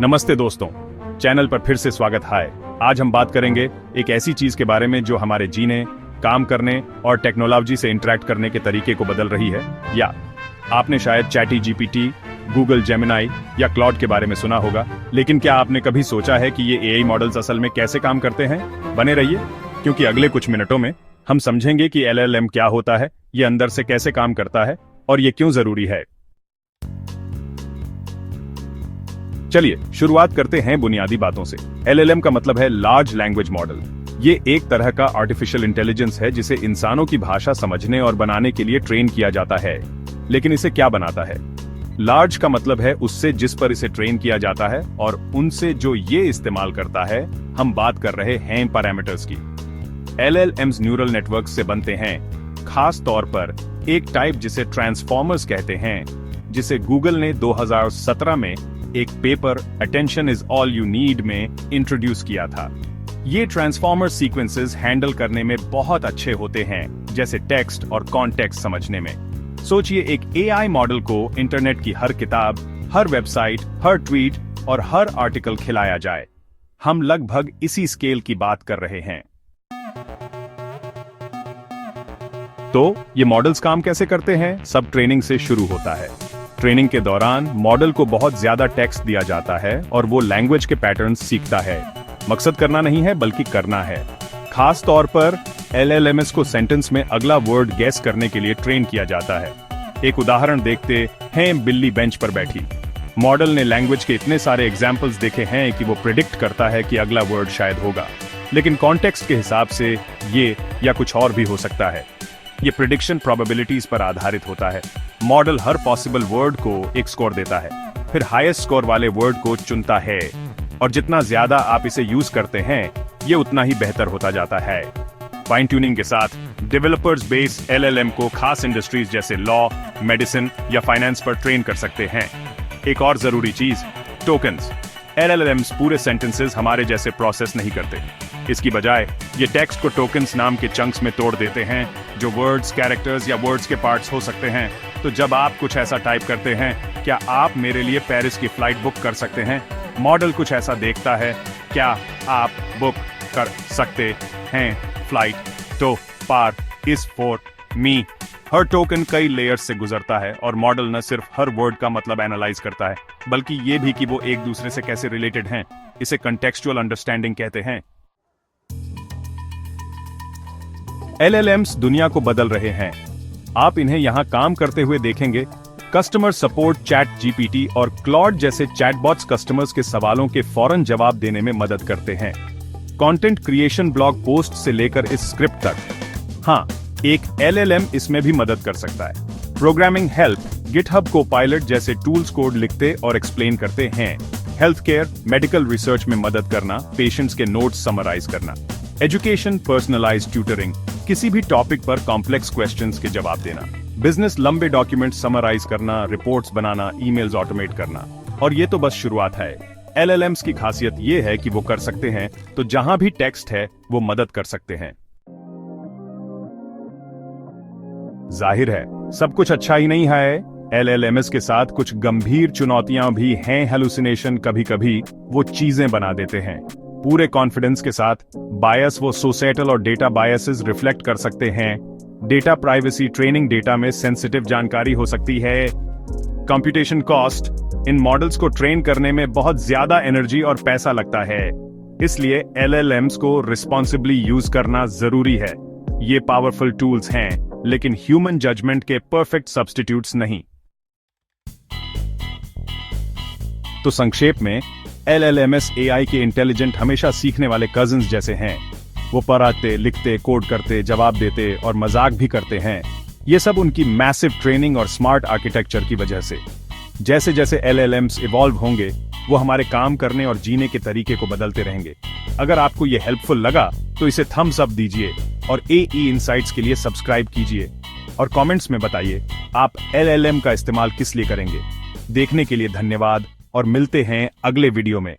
नमस्ते दोस्तों, चैनल पर फिर से स्वागत है। आज हम बात करेंगे एक ऐसी चीज के बारे में जो हमारे जीने, काम करने और टेक्नोलॉजी से इंटरेक्ट करने के तरीके को बदल रही है। या आपने शायद ChatGPT, गूगल जेमिनाई या क्लॉड के बारे में सुना होगा, लेकिन क्या आपने कभी सोचा है कि ये AI मॉडल्स असल में कैसे काम करते हैं? बने रहिए, क्योंकि अगले कुछ मिनटों में हम समझेंगे कि LLM क्या होता है, ये अंदर से कैसे काम करता है और ये क्यों जरूरी है। चलिए शुरुआत करते हैं बुनियादी बातों से। LLM का मतलब है लार्ज लैंग्वेज मॉडल। ये एक तरह का आर्टिफिशियल इंटेलिजेंस है जिसे इंसानों की भाषा समझने और बनाने के लिए ट्रेन किया जाता है। लेकिन इसे क्या बनाता है? लार्ज का मतलब है उससे जिस पर इसे ट्रेन किया जाता है और उनसे जो ये इस्तेमाल करता है। हम बात कर रहे हैं पैरामीटर्स की। LLMs न्यूरल नेटवर्क से बनते हैं, खास तौर पर एक टाइप जिसे ट्रांसफॉर्मर्स कहते हैं, जिसे गूगल ने 2017 में एक paper attention is all you need में इंट्रोड्यूस किया था। ये ट्रांसफॉर्मर सीक्वेंसेस हैंडल करने में बहुत अच्छे होते हैं, जैसे टेक्स्ट और कॉन्टेक्स्ट समझने में। सोचिए एक AI मॉडल को इंटरनेट की हर किताब, हर वेबसाइट, हर ट्वीट और हर आर्टिकल खिलाया जाए। हम लगभग इसी स्केल की बात कर रहे हैं। तो ये मॉडल्स काम कैसे करते हैं? सब ट्रेनिंग से शुरू होता है। ट्रेनिंग के दौरान मॉडल को बहुत ज्यादा टेक्स्ट दिया जाता है और वो लैंग्वेज के पैटर्न्स सीखता है। मकसद करना नहीं है बल्कि करना है। खास तौर पर LLMs को सेंटेंस में अगला वर्ड गेस करने के लिए ट्रेन किया जाता है। एक उदाहरण देखते हैं, बिल्ली बेंच पर बैठी। मॉडल ने लैंग्वेज के इतने सारे एग्जाम्पल्स देखे हैं कि वो प्रिडिक्ट करता है कि अगला वर्ड शायद होगा, लेकिन कॉन्टेक्स्ट के हिसाब से ये या कुछ और भी हो सकता है। ये प्रिडिक्शन प्रोबेबिलिटीज पर आधारित होता है। मॉडल हर पॉसिबल वर्ड को एक स्कोर देता है, फिर हाईएस्ट स्कोर वाले वर्ड को चुनता है, और जितना ज्यादा आप इसे यूज करते हैं ये उतना ही बेहतर होता जाता है। फाइन ट्यूनिंग के साथ डेवलपर्स बेस LLM को खास इंडस्ट्रीज जैसे लॉ, मेडिसिन या फाइनेंस पर ट्रेन कर सकते हैं। एक और जरूरी चीज, टोकन्स। LLMs पूरे सेंटेंसेस हमारे जैसे प्रोसेस नहीं करते। इसकी बजाय ये टेक्स्ट को टोकन्स नाम के चंक्स में तोड़ देते हैं, जो वर्ड्स, कैरेक्टर्स या वर्ड्स के पार्ट्स हो सकते हैं। तो जब आप कुछ ऐसा टाइप करते हैं, क्या आप मेरे लिए पेरिस की फ्लाइट बुक कर सकते हैं? मॉडल कुछ ऐसा देखता है, क्या आप बुक कर सकते हैं फ्लाइट तो पार इस फॉर मी। हर टोकन कई लेयर्स से गुजरता है और मॉडल न सिर्फ हर वर्ड का मतलब एनालाइज करता है, बल्कि ये भी कि वो एक दूसरे से कैसे रिलेटेड हैं। इसे कंटेक्चुअल अंडरस्टैंडिंग कहते हैं। LLMs दुनिया को बदल रहे हैं। आप इन्हें यहां काम करते हुए देखेंगे। कस्टमर सपोर्ट ChatGPT और क्लॉड जैसे चैटबॉट्स कस्टमर्स के सवालों के फौरन जवाब देने में मदद करते हैं। कंटेंट क्रिएशन, ब्लॉग पोस्ट से लेकर इस स्क्रिप्ट तक। हाँ, एक LLM इसमें भी मदद कर सकता है। प्रोग्रामिंग हेल्प, GitHub Copilot जैसे टूल्स कोड लिखते और एक्सप्लेन करते हैं। हेल्थ केयर, मेडिकल रिसर्च में मदद करना, पेशेंट्स के नोट्स समराइज करना। एजुकेशन, पर्सनलाइज्ड ट्यूटरिंग, किसी भी टॉपिक पर कॉम्प्लेक्स क्वेश्चंस के जवाब देना। बिजनेस, लंबे डॉक्यूमेंट्स समराइज करना, रिपोर्ट्स बनाना, ईमेल्स ऑटोमेट करना। और ये तो बस शुरुआत है। LLMs की खासियत ये है कि वो कर सकते हैं तो जहां भी टेक्स्ट है वो मदद कर सकते हैं। जाहिर है सब कुछ अच्छा ही नहीं है। LLMs के साथ कुछ गंभीर चुनौतियां भी हैं। हेलुसिनेशन, कभी कभी वो चीजें बना देते हैं। पूरे कॉन्फिडेंस के साथ बायस, वो सोसाइटल और डेटा बायसेस रिफ्लेक्ट कर सकते हैं। डेटा प्राइवेसी, ट्रेनिंग डेटा में सेंसिटिव जानकारी हो सकती है। कंप्यूटेशन कॉस्ट, इन मॉडल्स को ट्रेन करने में बहुत ज्यादा एनर्जी और पैसा लगता है, इसलिए LLMs को रिस्पॉन्सिबली यूज करना जरूरी है। ये पावरफुल टूल्स हैं, लेकिन ह्यूमन जजमेंट के परफेक्ट सब्स्टिट्यूट्स नहीं। तो संक्षेप में, LLMs AI के इंटेलिजेंट, हमेशा सीखने वाले कजिन्स जैसे हैं। वो पढ़ते, लिखते, कोड करते, जवाब देते और मजाक भी करते हैं। ये सब उनकी मैसिव ट्रेनिंग और स्मार्ट आर्किटेक्चर की वजह से। जैसे जैसे LLMs इवॉल्व होंगे, वो हमारे काम करने और जीने के तरीके को बदलते रहेंगे। अगर आपको ये हेल्पफुल लगा तो इसे थम्स अप दीजिए और AE इनसाइट्स के लिए सब्सक्राइब कीजिए और कमेंट्स में बताइए आप LLM का इस्तेमाल किस लिए करेंगे। देखने के लिए धन्यवाद और मिलते हैं अगले वीडियो में।